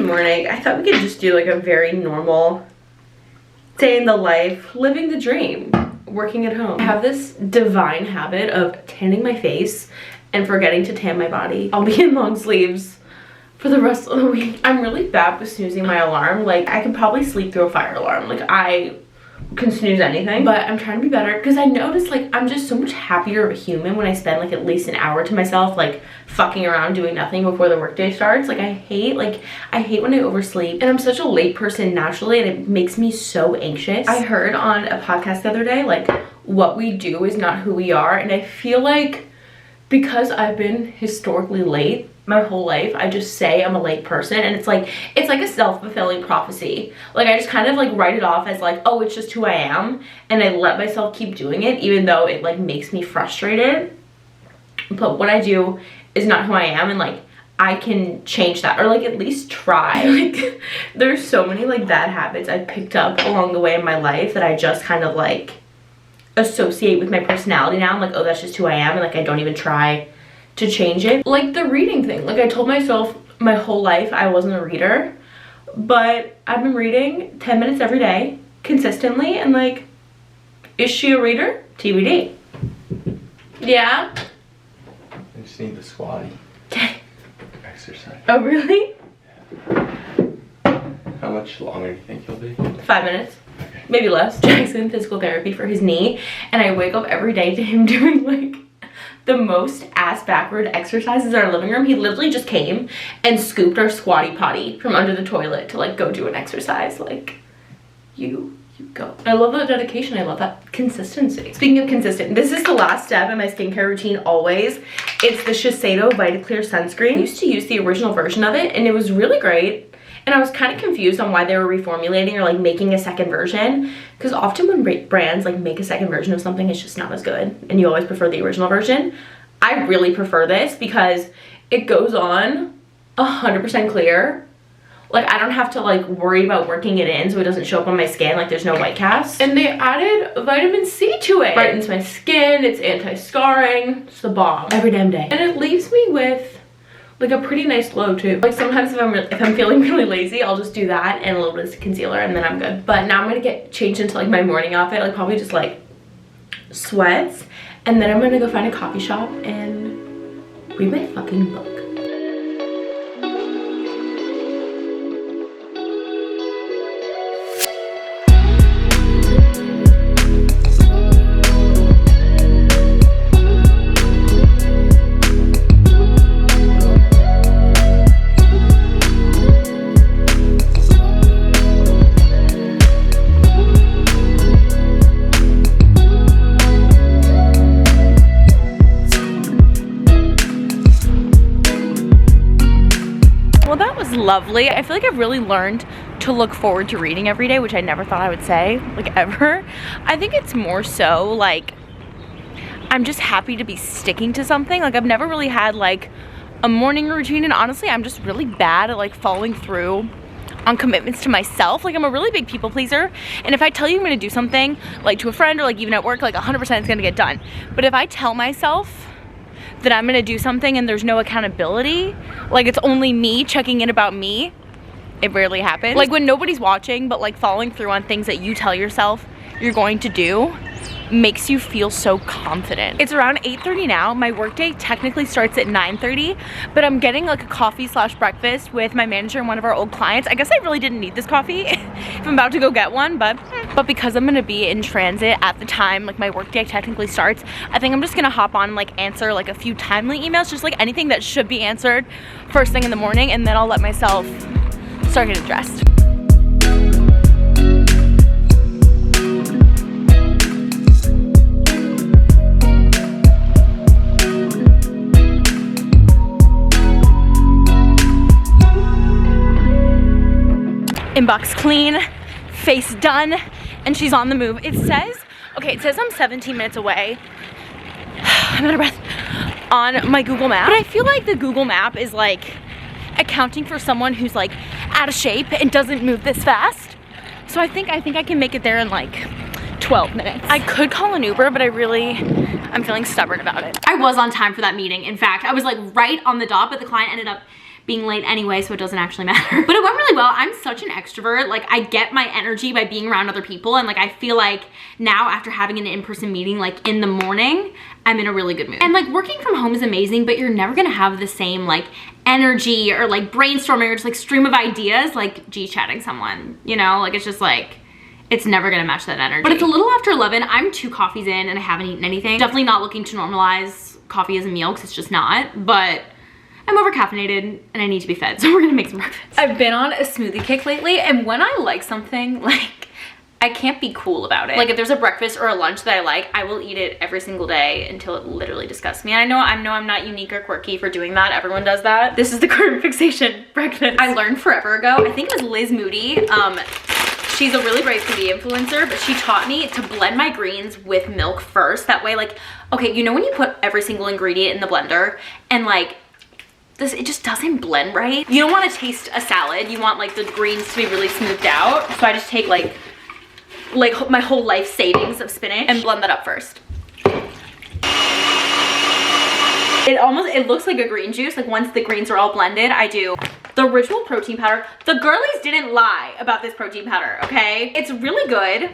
Good morning. I thought we could just do like a very normal day in the life, living the dream, working at home. I have this divine habit of tanning my face and forgetting to tan my body. I'll be in long sleeves for the rest of the week. I'm really bad with snoozing my alarm. Like, I could probably sleep through a fire alarm. Like, I can snooze anything, but I'm trying to be better because I noticed like I'm just so much happier of a human when I spend like at least an hour to myself, like fucking around doing nothing before the workday starts. Like I hate when I oversleep, and I'm such a late person naturally, and it makes me so anxious. I heard on a podcast the other day, like, what we do is not who we are, and I feel like because I've been historically late my whole life, I just say I'm a late person, and it's like a self-fulfilling prophecy. Like, I just kind of like write it off as like, oh, it's just who I am, and I let myself keep doing it even though it like makes me frustrated. But what I do is not who I am, and like I can change that, or like at least try. Like, there's so many like bad habits I picked up along the way in my life that I just kind of like associate with my personality now. I'm like, oh, that's just who I am, and like I don't even try to change it. Like the reading thing, like I told myself my whole life I wasn't a reader, but I've been reading 10 minutes every day consistently, and like, is she a reader? TBD. Yeah, I just need the squatty exercise. Oh really? Yeah. How much longer do you think you'll be? 5 minutes. Okay. Maybe less. Jack's in physical therapy for his knee, and I wake up every day to him doing like the most ass backward exercises in our living room. He literally just came and scooped our squatty potty from under the toilet to like go do an exercise. Like, you go. I love that dedication. I love that consistency. Speaking of consistent, this is the last step in my skincare routine always. It's the Shiseido Vitaclear sunscreen. I used to use the original version of it, and it was really great. And I was kind of confused on why they were reformulating or like making a second version, because often when brands like make a second version of something, it's just not as good, and you always prefer the original version. I really prefer this because it goes on 100% clear. Like, I don't have to like worry about working it in so it doesn't show up on my skin. Like, there's no white cast. And they added vitamin C to it. Brightens my skin, it's anti-scarring, it's the bomb every damn day. And it leaves me with like a pretty nice glow too. Like, sometimes if I'm feeling really lazy, I'll just do that and a little bit of concealer, and then I'm good. But now I'm gonna get changed into like my morning outfit, like probably just like sweats, and then I'm gonna go find a coffee shop and read my fucking book. Lovely. I feel like I've really learned to look forward to reading every day, which I never thought I would say, like, ever. I think it's more so like I'm just happy to be sticking to something. Like, I've never really had like a morning routine, and honestly I'm just really bad at like following through on commitments to myself. Like, I'm a really big people pleaser, and if I tell you I'm gonna do something like to a friend or like even at work, like 100% it's gonna get done. But if I tell myself that I'm gonna do something and there's no accountability, like it's only me checking in about me, it rarely happens. Like, when nobody's watching, but like following through on things that you tell yourself you're going to do makes you feel so confident. It's around 8:30 now. My workday technically starts at 9:30, but I'm getting like a coffee / breakfast with my manager and one of our old clients. I guess I really didn't need this coffee if I'm about to go get one, but because I'm gonna be in transit at the time like my workday technically starts, I think I'm just gonna hop on and like answer like a few timely emails, just like anything that should be answered first thing in the morning, and then I'll let myself start getting dressed. Inbox clean, face done, and she's on the move. It says I'm 17 minutes away. I'm out of breath on my Google Map. But I feel like the Google Map is like accounting for someone who's like out of shape and doesn't move this fast. So I think I can make it there in like 12 minutes. I could call an Uber, but I'm feeling stubborn about it. I was on time for that meeting. In fact, I was like right on the dot, but the client ended up being late anyway, so it doesn't actually matter. But it went really well. I'm such an extrovert. Like, I get my energy by being around other people, and like I feel like now after having an in-person meeting like in the morning, I'm in a really good mood. And like working from home is amazing, but you're never gonna have the same like energy or like brainstorming or just like stream of ideas like G-chatting someone, you know? Like it's just like, it's never gonna match that energy. But it's a little after 11. I'm 2 coffees in and I haven't eaten anything. Definitely not looking to normalize coffee as a meal because it's just not, but I'm over caffeinated and I need to be fed, so we're gonna make some breakfast. I've been on a smoothie kick lately, and when I like something, like, I can't be cool about it. Like if there's a breakfast or a lunch that I like, I will eat it every single day until it literally disgusts me. And I know I'm not unique or quirky for doing that. Everyone does that. This is the current fixation breakfast. I learned forever ago, I think it was Liz Moody. She's a really great smoothie influencer, but she taught me to blend my greens with milk first. That way, like, okay, you know when you put every single ingredient in the blender and like, it just doesn't blend right? You don't want to taste a salad. You want like the greens to be really smoothed out. So I just take like my whole life savings of spinach and blend that up first. It looks like a green juice. Like once the greens are all blended, I do the Ritual protein powder. The girlies didn't lie about this protein powder, okay? It's really good.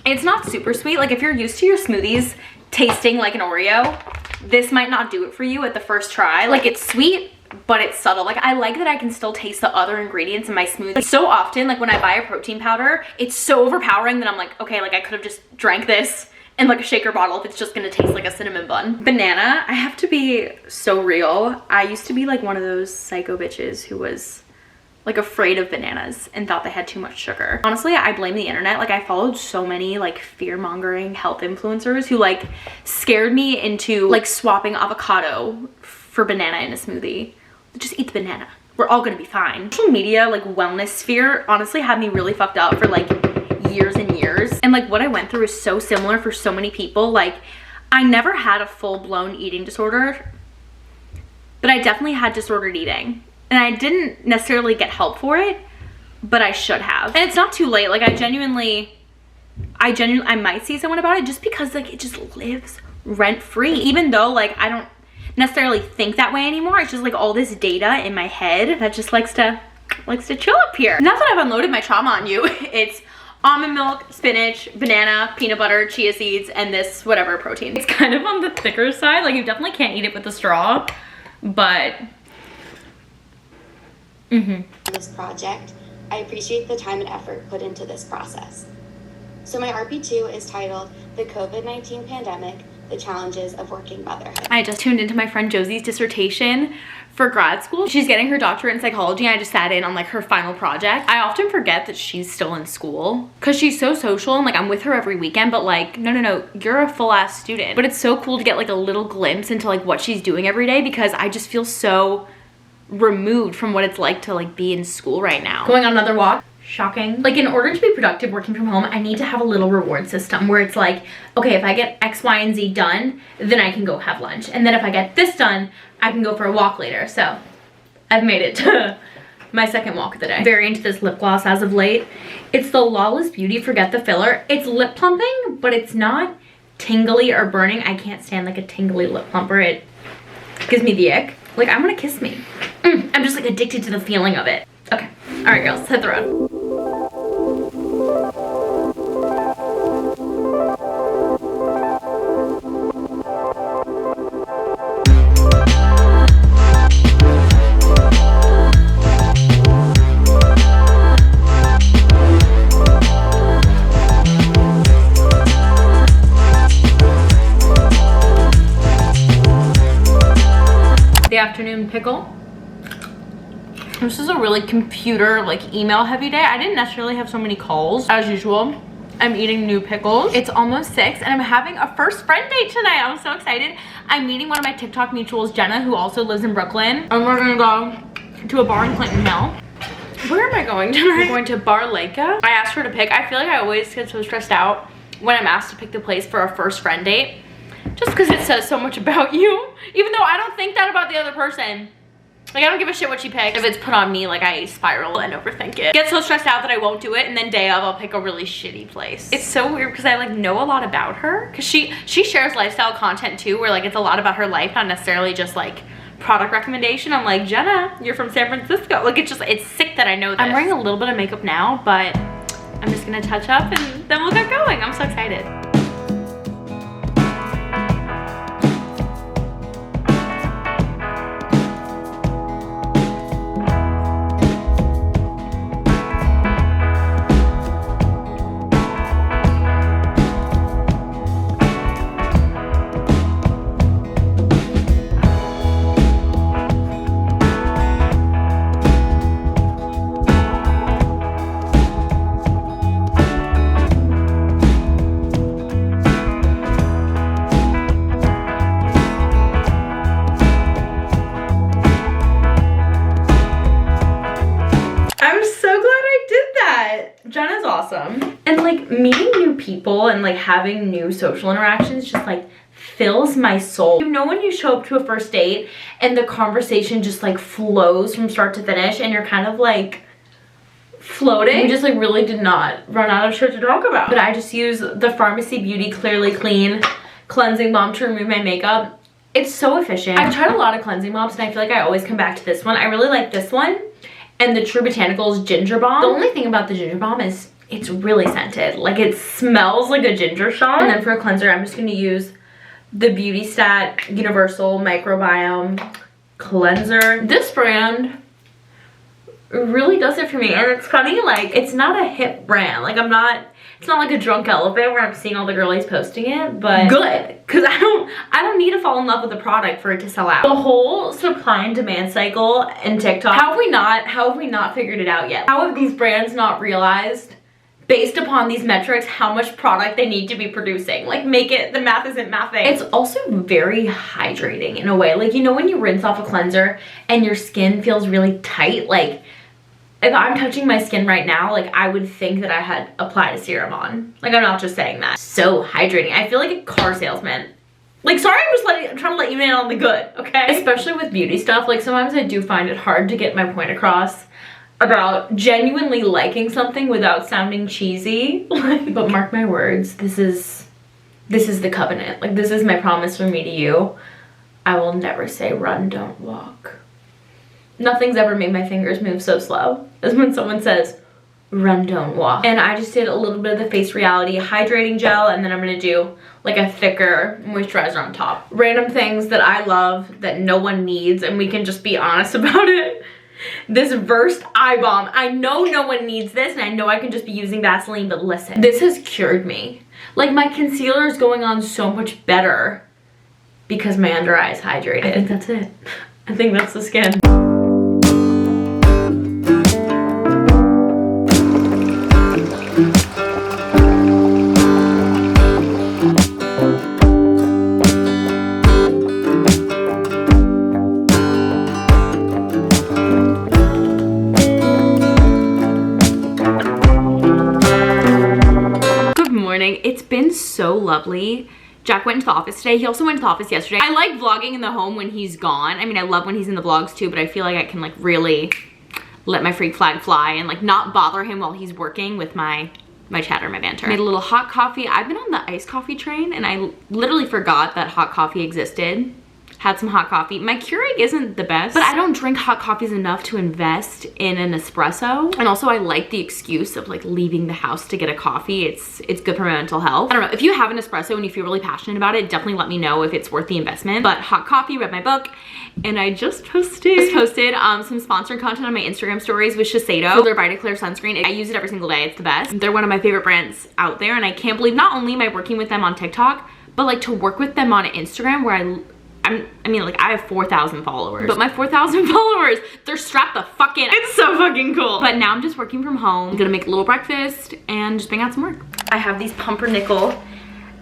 It's not super sweet. Like if you're used to your smoothies tasting like an Oreo, this might not do it for you at the first try. Like it's sweet, but it's subtle. Like I like that I can still taste the other ingredients in my smoothie. So often, like when I buy a protein powder, it's so overpowering that I'm like, okay, like I could have just drank this in like a shaker bottle if it's just gonna taste like a cinnamon bun. Banana, I have to be so real. I used to be like one of those psycho bitches who was like afraid of bananas and thought they had too much sugar. Honestly, I blame the internet. Like I followed so many like fear-mongering health influencers who like scared me into like swapping avocado for banana in a smoothie. Just eat the banana. We're all gonna be fine. Social media, like wellness sphere, honestly had me really fucked up for like years and years. And like what I went through is so similar for so many people. Like I never had a full-blown eating disorder, but I definitely had disordered eating. And I didn't necessarily get help for it, but I should have. And it's not too late. Like I genuinely might see someone about it just because like it just lives rent-free. Even though like I don't necessarily think that way anymore. It's just like all this data in my head that just likes to chill up here. Now that I've unloaded my trauma on you, it's almond milk, spinach, banana, peanut butter, chia seeds, and this whatever protein. It's kind of on the thicker side. Like you definitely can't eat it with a straw, but This project, I appreciate the time and effort put into this process. So my RP2 is titled The COVID-19 Pandemic, The Challenges of Working Motherhood. I just tuned into my friend Josie's dissertation for grad school. She's getting her doctorate in psychology, and I just sat in on like her final project. I often forget that she's still in school because she's so social and like I'm with her every weekend, but like no, you're a full-ass student. But it's so cool to get like a little glimpse into like what she's doing every day, because I just feel so removed from what it's like to like be in school right now. Going on another walk. Shocking. Like in order to be productive working from home, I need to have a little reward system where it's like, okay, if I get X, Y, and Z done, then I can go have lunch. And then if I get this done, I can go for a walk later. So I've made it to my second walk of the day. Very into this lip gloss as of late. It's the Lawless Beauty Forget the Filler. It's lip plumping, but it's not tingly or burning. I can't stand like a tingly lip plumper. It gives me the ick. Like I want to kiss me. I'm just like addicted to the feeling of it. Okay. All right, girls, hit the road. The afternoon pickle. This is a really computer, like email heavy day. I didn't necessarily have so many calls as usual. I'm eating new pickles. It's almost 6 and I'm having a first friend date tonight. I'm so excited. I'm meeting one of my TikTok mutuals, Jenna, who also lives in Brooklyn. And we're gonna go to a bar in Clinton Hill. Where am I going tonight? We're going to Bar Leica. I asked her to pick. I feel like I always get so stressed out when I'm asked to pick the place for a first friend date. Just because it says so much about you. Even though I don't think that about the other person. Like, I don't give a shit what she picks. If it's put on me, like, I spiral and overthink it. Get so stressed out that I won't do it, and then day of, I'll pick a really shitty place. It's so weird because I, like, know a lot about her. Because she shares lifestyle content, too, where, like, it's a lot about her life, not necessarily just, like, product recommendation. I'm like, Jenna, you're from San Francisco. Like, it's sick that I know this. I'm wearing a little bit of makeup now, but I'm just gonna touch up, and then we'll get going. I'm so excited. Jenna's awesome. And like meeting new people and like having new social interactions just like fills my soul. You know when you show up to a first date and the conversation just like flows from start to finish and you're kind of like floating? We just like really did not run out of shit to talk about. But I just use the Pharmacy Beauty Clearly Clean Cleansing Balm to remove my makeup. It's so efficient. I've tried a lot of cleansing balms and I feel like I always come back to this one. I really like this one. And the True Botanicals Ginger Balm. The only thing about the Ginger Balm is it's really scented. Like it smells like a ginger shot. And then for a cleanser, I'm just gonna use the Beauty Stat Universal Microbiome Cleanser. This brand really does it for me. And it's funny, like it's not a hip brand. Like it's not like a drunk elephant where I'm seeing all the girlies posting it, but good. Cause I don't need to fall in love with the product for it to sell out. The whole supply and demand cycle in TikTok, how have we not figured it out yet? How have these brands not realized, based upon these metrics, how much product they need to be producing? Like the math isn't mathing. It's also very hydrating in a way. Like, you know when you rinse off a cleanser and your skin feels really tight? Like, if I'm touching my skin right now, like I would think that I had applied a serum on. Like I'm not just saying that. So hydrating. I feel like a car salesman. Like sorry, I'm trying to let you in on the good, okay? Especially with beauty stuff, like sometimes I do find it hard to get my point across about genuinely liking something without sounding cheesy. But mark my words, this is the covenant. Like this is my promise from me to you. I will never say run, don't walk. Nothing's ever made my fingers move so slow as when someone says, run, don't walk. And I just did a little bit of the Face Reality hydrating gel, and then I'm gonna do like a thicker moisturizer on top. Random things that I love that no one needs, and we can just be honest about it. This Versed Eye Balm. I know no one needs this, and I know I can just be using Vaseline, but listen, this has cured me. Like my concealer is going on so much better because my under eye is hydrated. I think that's it. I think that's the skin. It's been so lovely. Jack went into the office today. He also went to the office yesterday. I like vlogging in the home when he's gone. I mean, I love when he's in the vlogs too, but I feel like I can like really let my freak flag fly and like not bother him while he's working with my chatter, my banter. Made a little hot coffee. I've been on the iced coffee train and I literally forgot that hot coffee existed. Had some hot coffee. My Keurig isn't the best, but I don't drink hot coffees enough to invest in an espresso. And also I like the excuse of like leaving the house to get a coffee. It's good for my mental health. I don't know, if you have an espresso and you feel really passionate about it, definitely let me know if it's worth the investment. But hot coffee, read my book, and I just posted some sponsored content on my Instagram stories with Shiseido for their Vitaclear sunscreen. I use it every single day, it's the best. They're one of my favorite brands out there, and I can't believe not only am I working with them on TikTok, but like to work with them on Instagram where I mean, like I have 4,000 followers, but my 4,000 followers, they're strapped the fuck in. It's so fucking cool. But now I'm just working from home. I'm gonna make a little breakfast and just bang out some work. I have these pumpernickel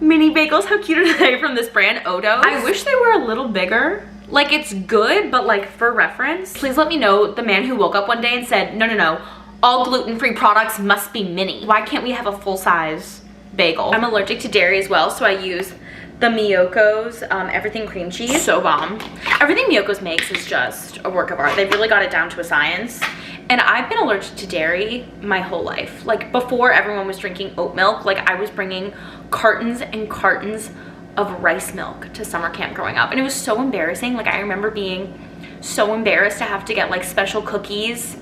mini bagels. How cute are they from this brand, Odo? I wish they were a little bigger. Like it's good, but like for reference, please let me know the man who woke up one day and said, no, all gluten-free products must be mini. Why can't we have a full-size bagel? I'm allergic to dairy as well, so I use the Miyoko's everything cream cheese. So bomb. Everything Miyoko's makes is just a work of art. They've really got it down to a science. And I've been allergic to dairy my whole life. Like before everyone was drinking oat milk, like I was bringing cartons and cartons of rice milk to summer camp growing up. And it was so embarrassing. Like I remember being so embarrassed to have to get like special cookies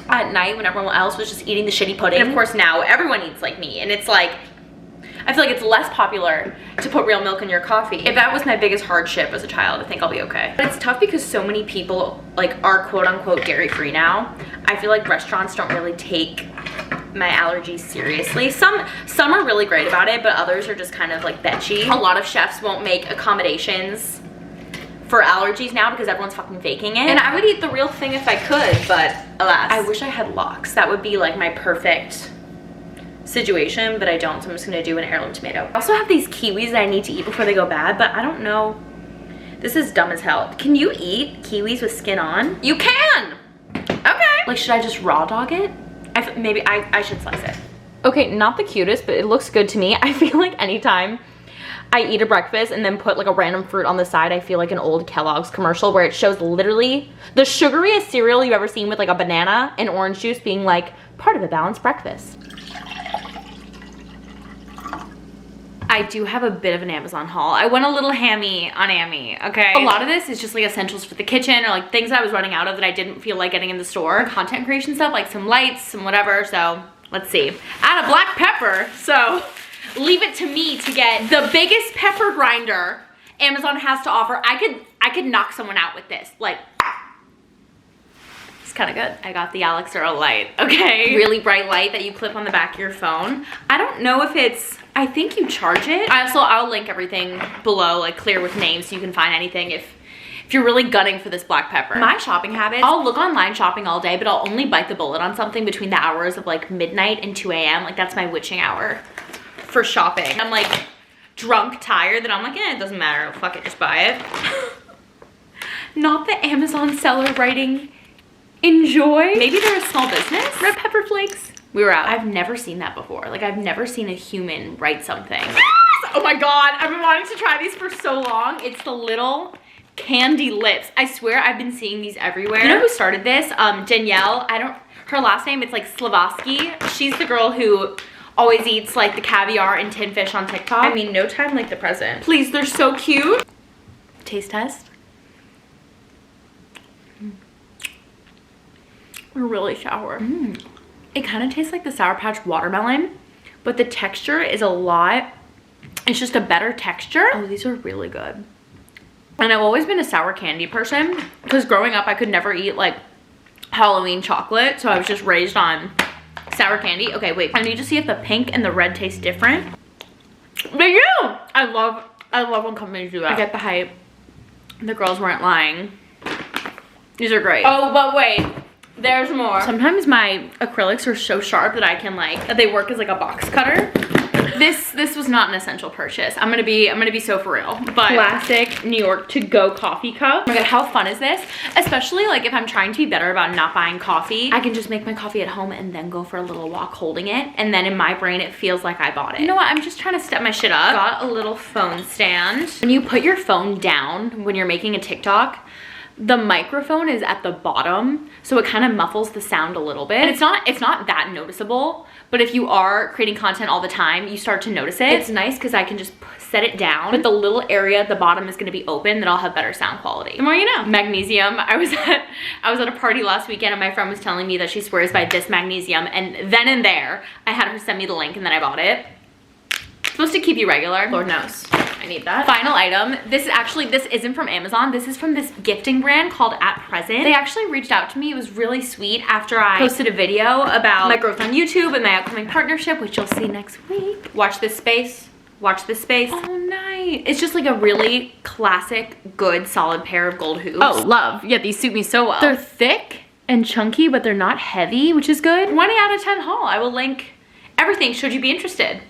at night when everyone else was just eating the shitty pudding. And of course now everyone eats like me. And it's like, I feel like it's less popular to put real milk in your coffee. If that was my biggest hardship as a child, I think I'll be okay. But it's tough because so many people like are quote unquote dairy free now. I feel like restaurants don't really take my allergies seriously. Some are really great about it, but others are just kind of like bitchy. A lot of chefs won't make accommodations for allergies now because everyone's fucking faking it. And I would eat the real thing if I could, but alas. I wish I had lox. That would be like my perfect situation, but I don't, so I'm just gonna do an heirloom tomato. I also have these kiwis that I need to eat before they go bad, but I don't know. This is dumb as hell. Can you eat kiwis with skin on? You can! Okay. Like, should I just raw dog it? Maybe I should slice it. Okay, not the cutest, but it looks good to me. I feel like anytime I eat a breakfast and then put like a random fruit on the side, I feel like an old Kellogg's commercial where it shows literally the sugariest cereal you've ever seen with like a banana and orange juice being like part of a balanced breakfast. I do have a bit of an Amazon haul. I went a little hammy on Ammy, okay? A lot of this is just like essentials for the kitchen or like things I was running out of that I didn't feel like getting in the store. Content creation stuff, like some lights, some whatever, so let's see. Add a black pepper, so leave it to me to get the biggest pepper grinder Amazon has to offer. I could knock someone out with this, like, kind of good. I got the Alex Earl light, okay? Really bright light that you clip on the back of your phone. I don't know if it's, I think you charge it. I'll link everything below, like clear with names so you can find anything if you're really gunning for this black pepper. My shopping habits, I'll look online shopping all day, but I'll only bite the bullet on something between the hours of like midnight and 2 a.m. Like that's my witching hour for shopping. I'm like drunk, tired, that I'm like, it doesn't matter, fuck it, just buy it. Not the Amazon seller writing enjoy. Maybe they're a small business. Red pepper flakes. We were out. I've never seen that before. Like I've never seen a human write something. Oh my God, I've been wanting to try these for so long. It's the little candy lips. I swear I've been seeing these everywhere. You know who started this? Danielle, her last name, it's like Slavoski. She's the girl who always eats like the caviar and tin fish on TikTok. I mean, no time like the present. Please, they're so cute. Taste test. Really sour. It kind of tastes like the Sour Patch watermelon, but the texture is a lot, it's just a better texture. Oh, these are really good. And I've always been a sour candy person because growing up I could never eat like Halloween chocolate, so I was just raised on sour candy. Okay, wait, I need to see if the pink and the red taste different. They do! I love when companies do that. I get the hype. The girls weren't lying. These are great. Oh, but wait. There's more. Sometimes my acrylics are so sharp that I can like, they work as like a box cutter. This was not an essential purchase. I'm gonna be so for real. But classic New York to-go coffee cup. Oh my God, how fun is this? Especially like if I'm trying to be better about not buying coffee, I can just make my coffee at home and then go for a little walk holding it. And then in my brain, it feels like I bought it. You know what? I'm just trying to step my shit up. Got a little phone stand. When you put your phone down when you're making a TikTok, the microphone is at the bottom, so it kind of muffles the sound a little bit. And it's not that noticeable, but if you are creating content all the time, you start to notice it. It's nice because I can just set it down, but the little area at the bottom is gonna be open, that I'll have better sound quality. The more you know. Magnesium. I was at a party last weekend and my friend was telling me that she swears by this magnesium, and then and there, I had her send me the link and then I bought it. It's supposed to keep you regular, Lord knows. I need that. Final item. This isn't from Amazon. This is from this gifting brand called At Present. They actually reached out to me. It was really sweet after I posted a video about my growth on YouTube and my upcoming partnership, which you'll see next week. Watch this space. Watch this space. Oh, nice. It's just like a really classic, good, solid pair of gold hoops. Oh, love. Yeah, these suit me so well. They're thick and chunky, but they're not heavy, which is good. 20 out of 10 haul. I will link everything should you be interested.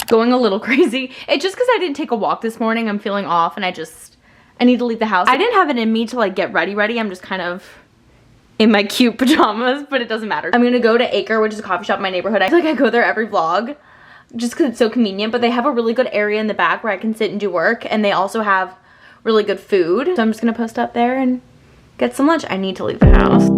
Going a little crazy. It's just because I didn't take a walk this morning. I'm feeling off and I need to leave the house. I didn't have it in me to like get ready. I'm just kind of in my cute pajamas, but it doesn't matter. I'm gonna go to Acre, which is a coffee shop in my neighborhood. I feel like I go there every vlog. just because it's so convenient, but they have a really good area in the back where I can sit and do work, and they also have really good food. So I'm just gonna post up there and get some lunch. I need to leave the house.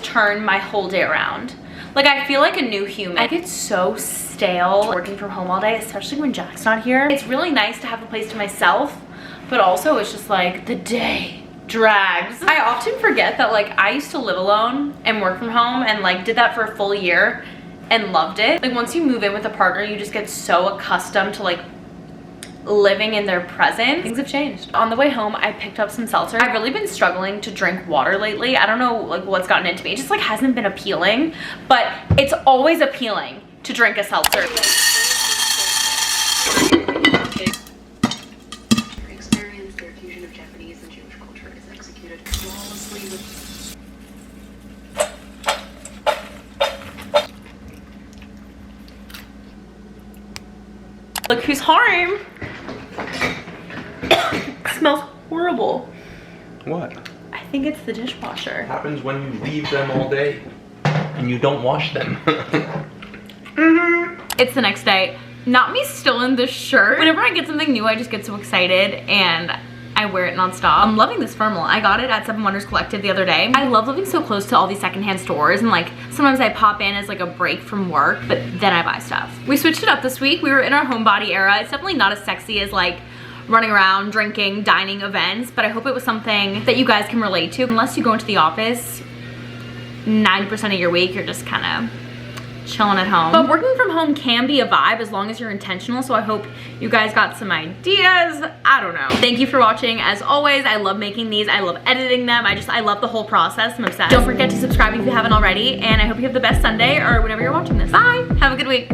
Turn my whole day around. Like, I feel like a new human. I get so stale working from home all day, especially when Jack's not here. It's really nice to have a place to myself, but also it's just like the day drags. I often forget that like I used to live alone and work from home and like did that for a full year and loved it. Like once you move in with a partner, you just get so accustomed to like living in their presence. Things have changed. On the way home, I picked up some seltzer. I've really been struggling to drink water lately. I don't know like what's gotten into me. It just like hasn't been appealing, but it's always appealing to drink a seltzer. Experience their fusion of Japanese and Jewish culture is executed flawlessly with Look who's home. Smells horrible. What? I think it's the dishwasher. Happens when you leave them all day and you don't wash them. It's the next day. Not me still in this shirt. Whenever I get something new, I just get so excited and I wear it nonstop. I'm loving this thermal. I got it at Seven Wonders Collective the other day. I love living so close to all these secondhand stores, and like sometimes I pop in as like a break from work, but then I buy stuff. We switched it up this week. We were in our homebody era. It's definitely not as sexy as like running around, drinking, dining events, but I hope it was something that you guys can relate to. Unless you go into the office, 90% of your week, you're just kind of chilling at home. But working from home can be a vibe as long as you're intentional, so I hope you guys got some ideas. I don't know. Thank you for watching. As always, I love making these. I love editing them. I love the whole process. I'm obsessed. Don't forget to subscribe if you haven't already, and I hope you have the best Sunday or whenever you're watching this. Bye. Have a good week.